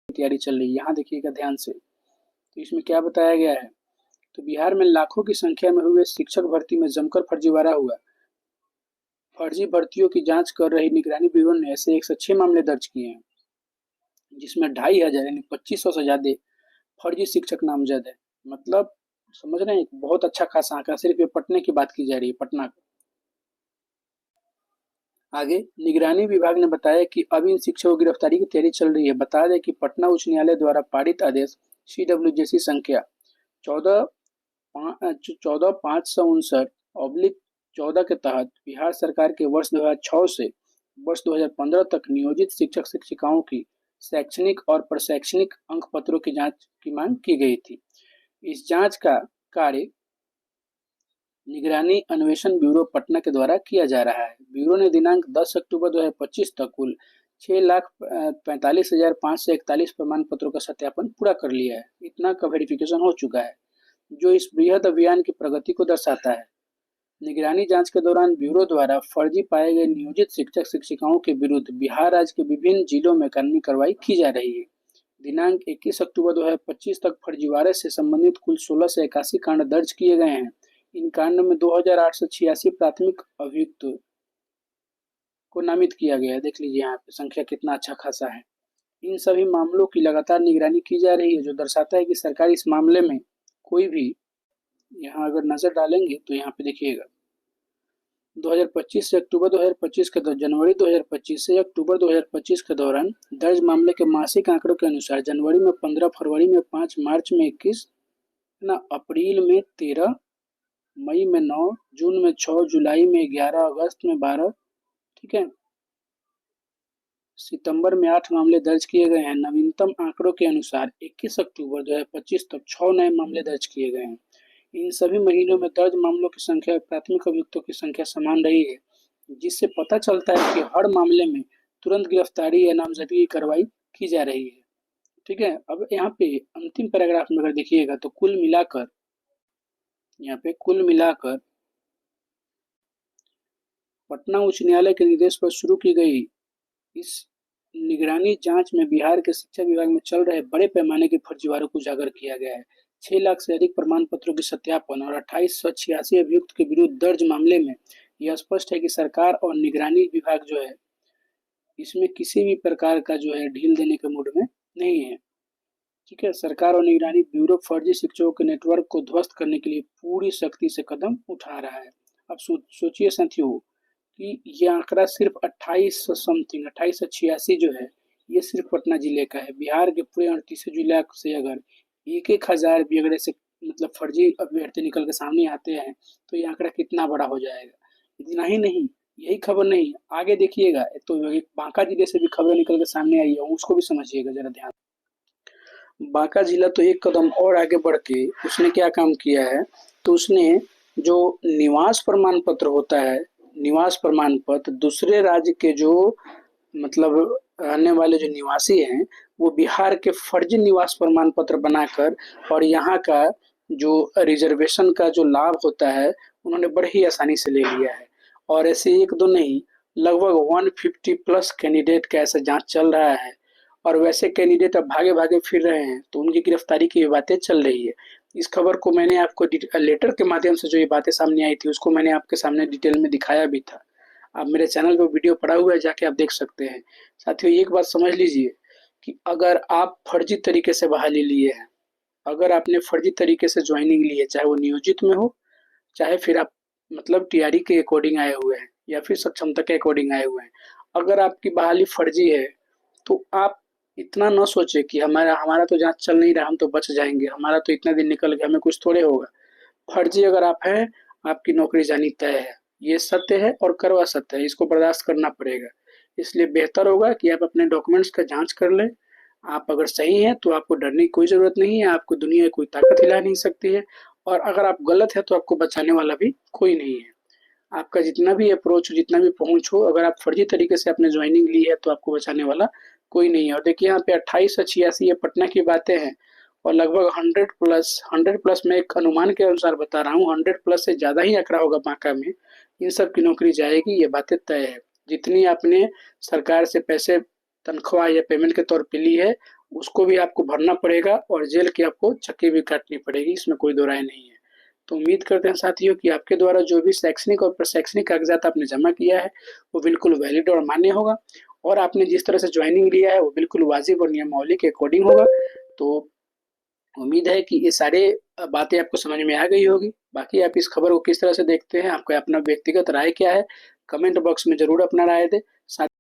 तैयारी चल रही है। यहाँ देखिएगा ध्यान से, तो इसमें क्या बताया गया है, तो बिहार में लाखों की संख्या में हुए शिक्षक भर्ती में जमकर फर्जीवाड़ा हुआ। फर्जी भर्तियों की जांच कर रही निगरानी ब्यूरो ने ऐसे 106 मामले दर्ज किए हैं, जिसमें 2,500 यानी 2500 से ज्यादा फर्जी शिक्षक नामजद है। मतलब समझ रहे हैं, एक बहुत अच्छा खासा आंकड़ा। सिर्फ ये पटने की बात की जा रही है, पटना की। आगे निगरानी विभाग ने बताया कि अब इन शिक्षकों की गिरफ्तारी की तैयारी चल रही है। बता दें कि पटना उच्च न्यायालय द्वारा पारित आदेश CWJC संख्या 14/559/14 के तहत बिहार सरकार के वर्ष 2006 से वर्ष 2015 तक नियोजित शिक्षक शिक्षिकाओं की शैक्षणिक और प्रशैक्षणिक अंक पत्रों की जांच की मांग की गई थी। इस जांच का कार्य निगरानी अन्वेषण ब्यूरो पटना के द्वारा किया जा रहा है। ब्यूरो ने दिनांक 10 अक्टूबर 2025 तक कुल 6,45,541 प्रमाण पत्रों का सत्यापन पूरा कर लिया है। इतना का वेरिफिकेशन हो चुका है, जो इस बृहद अभियान की प्रगति को दर्शाता है। निगरानी जांच के दौरान ब्यूरो द्वारा फर्जी पाए गए नियोजित शिक्षक शिक्षिकाओं के विरुद्ध बिहार राज्य के विभिन्न जिलों में कानूनी कार्रवाई की जा रही है। दिनांक 21 अक्टूबर 2025 तक फर्जीवाड़े से संबंधित कुल 16 से 81 कांड दर्ज किए गए हैं। इन कांड में 2,886 प्राथमिक अभियुक्त को नामित किया गया है। देख लीजिए यहाँ पे संख्या कितना अच्छा खासा है। इन सभी मामलों की लगातार निगरानी की जा रही है, जो दर्शाता है कि सरकार इस मामले में कोई भी, यहाँ अगर नजर डालेंगे तो यहाँ पे देखिएगा 2025 से अक्टूबर 2025 के जनवरी 2025 से अक्टूबर 2025 के दौरान दर्ज मामले के मासिक आंकड़ों के अनुसार जनवरी में 15, फरवरी में 5, मार्च में 21, अप्रैल में 13, मई में 9, जून में 6, जुलाई में 11, अगस्त में 12, ठीक है, सितंबर में 8 मामले दर्ज किए गए हैं। नवीनतम आंकड़ों के अनुसार 21 अक्टूबर 2025 तक 6 नए मामले दर्ज किए गए हैं। इन सभी महीनों में दर्ज मामलों की संख्या प्राथमिक अभियुक्तों की संख्या समान रही है, जिससे पता चलता है कि हर मामले में तुरंत गिरफ्तारी या नामजदगी की कार्रवाई की जा रही है। ठीक है, अब यहाँ पे अंतिम पैराग्राफ में अगर देखिएगा तो कुल मिलाकर पटना उच्च न्यायालय के निर्देश पर शुरू की गई इस निगरानी जांच में बिहार के शिक्षा विभाग में चल रहे बड़े पैमाने के फर्जीवाड़ों को उजागर किया गया है। 6 लाख से अधिक प्रमाण पत्रों के सत्यापन और 2886 अभियुक्त के विरुद्ध दर्ज मामले में यह स्पष्ट है कि सरकार और निगरानी विभाग जो है, इसमें किसी भी प्रकार का जो है ढील देने के मूड में नहीं है। ठीक है, सरकार और निगरानी ब्यूरो फर्जी शिक्षकों के नेटवर्क को ध्वस्त करने के लिए पूरी सख्ती से कदम उठा रहा है। अब सोचिए साथियों कि ये आंकड़ा सिर्फ 2886 जो है, ये सिर्फ पटना जिले का है। बिहार के पूरे 38 जिला से अगर 1,000 भी अगर ऐसे मतलब फर्जी अभ्यर्थी निकल के सामने आते हैं तो ये आंकड़ा कितना बड़ा हो जाएगा। इतना ही नहीं, यही खबर नहीं, आगे देखिएगा तो एक बांका जिले से भी खबरें निकल के सामने आई है, उसको भी समझिएगा जरा ध्यान। बांका जिला तो एक कदम और आगे बढ़ के उसने क्या काम किया है, तो उसने जो निवास प्रमाण पत्र होता है, निवास प्रमाण पत्र दूसरे राज्य के जो मतलब रहने वाले जो निवासी हैं, वो बिहार के फर्जी निवास प्रमाण पत्र बनाकर और यहाँ का जो रिजर्वेशन का जो लाभ होता है उन्होंने बड़े ही आसानी से ले लिया है। और ऐसे एक दो नहीं, लगभग 150 प्लस कैंडिडेट का ऐसा जांच चल रहा है और वैसे कैंडिडेट अब भागे भागे फिर रहे हैं, तो उनकी गिरफ्तारी की बातें चल रही है। इस खबर को मैंने आपको लेटर के माध्यम से जो ये बातें सामने आई थी उसको मैंने आपके सामने डिटेल में दिखाया भी था। आप मेरे चैनल पे वीडियो पड़ा हुआ है, जाके आप देख सकते हैं। साथियों एक बात समझ लीजिए कि अगर आप फर्जी तरीके से बहाली लिए हैं, अगर आपने फर्जी तरीके से ज्वाइनिंग ली है, चाहे वो नियोजित में हो, चाहे फिर आप मतलब टीआरई के अकॉर्डिंग आए हुए हैं या फिर सक्षमता के अकॉर्डिंग आए हुए हैं, अगर आपकी बहाली फर्जी है तो आप इतना न सोचे कि हमारा तो जांच चल नहीं रहा, हम तो बच जाएंगे, हमारा तो इतना दिन निकल गया, हमें कुछ थोड़े होगा। फर्जी अगर आप हैं, आपकी नौकरी जानी तय है, ये सत्य है और करवा सत्य है, इसको बर्दाश्त करना पड़ेगा। इसलिए बेहतर होगा कि आप अपने डॉक्यूमेंट्स का जांच कर लें। आप अगर सही हैं तो आपको डरने की कोई ज़रूरत नहीं है, आपको दुनिया की कोई ताकत हिला नहीं सकती है, और अगर आप गलत है तो आपको बचाने वाला भी कोई नहीं है। आपका जितना भी अप्रोच हो, जितना भी पहुँच हो, अगर आप फर्जी तरीके से आपने ज्वाइनिंग ली है तो आपको बचाने वाला कोई नहीं है। और देखिए यहाँ पे 2886 ये पटना की बातें हैं और लगभग 100 प्लस मैं एक अनुमान के अनुसार बता रहा हूँ, 100 प्लस से ज़्यादा ही आंकड़ा होगा बांका में। इन सब की नौकरी जाएगी, ये बातें तय है। जितनी आपने सरकार से पैसे तनख्वाह या पेमेंट के तौर पे ली है, उसको भी आपको भरना पड़ेगा और जेल की आपको चक्की भी काटनी पड़ेगी, इसमें कोई दो राय नहीं है। तो उम्मीद करते हैं साथियों कि आपके द्वारा जो भी शैक्षणिक और प्रशैक्षणिक कागज़ात आपने जमा किया है, वो बिल्कुल वैलिड और मान्य होगा और आपने जिस तरह से जॉइनिंग लिया है, वो बिल्कुल वाजिब और नियमावली के अकॉर्डिंग होगा। तो उम्मीद है कि ये सारे बातें आपको समझ में आ गई होगी। बाकी आप इस खबर को किस तरह से देखते हैं, आपका अपना व्यक्तिगत राय क्या है? कमेंट बॉक्स में ज़रूर अपना राय दें। साथ